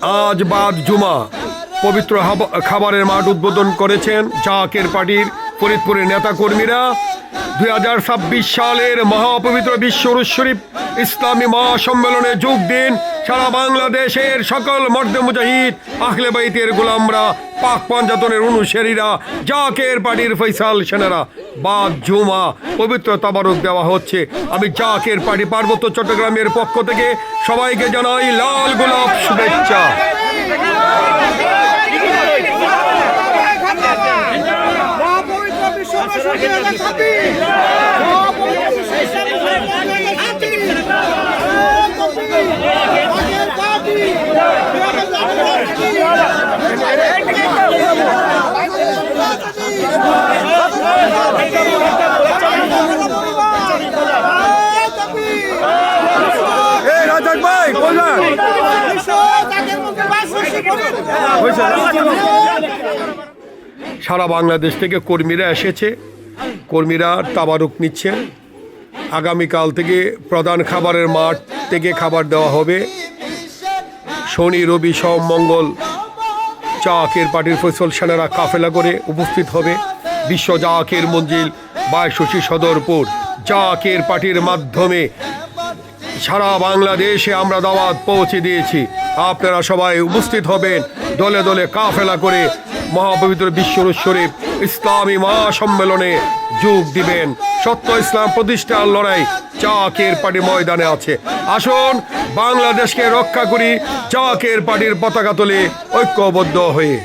আজ বাদ জুমা পবিত্র খাবারের মাঠ উদ্বোধন করেছেন জাকের পার্টির ফরিদপুরের নেতাকর্মীরা। 2026 সালের মহাপবিত্র বিশ্ব শরীফ ইসলামী মহাসম্মেলনে যোগ দিন সারা বাংলাদেশের সকল মর্দে মুজাহিদ, আহলে বাইতের গোলামরা, পাক পাঞ্জাতনের অনুসারীরা, জাকের পার্টির ফয়সাল সেনারা। বাদ জুমা পবিত্র তাবারুক দেওয়া হচ্ছে। আমি জাকের পার্টি পার্বত্য চট্টগ্রামের পক্ষ থেকে সবাইকে জানাই লাল গোলাপ শুভেচ্ছা। সারা বাংলাদেশ থেকে কর্মীরা এসেছে, কর্মীরা তাবারুক নিচ্ছেন। আগামীকাল থেকে প্রধান খাবারের মাঠ থেকে খাবার দেওয়া হবে। শনি, রবি, সোম, মঙ্গল জাকের পার্টির ফয়সাল সেনারা কাফেলা করে উপস্থিত হবে বিশ্ব জাকের মঞ্জিল 22 সদরপুর। জাকের পার্টির মাধ্যমে সারা বাংলাদেশে আমরা দাওয়াত পৌঁছে দিয়েছি। আপনারা সবাই উপস্থিত হবেন, দলে দলে কাফেলা করে মহাপবিত্র বিশ্ব শরীফ ইসলামী মহাসম্মেলনে যোগ দিবেন। সত্য ইসলাম প্রতিষ্ঠার লড়াই জাকের পার্টি ময়দানে আছে। আসুন বাংলাদেশকে রক্ষা করি জাকের পার্টির পতাকা তুলে ঐক্যবদ্ধ হয়ে।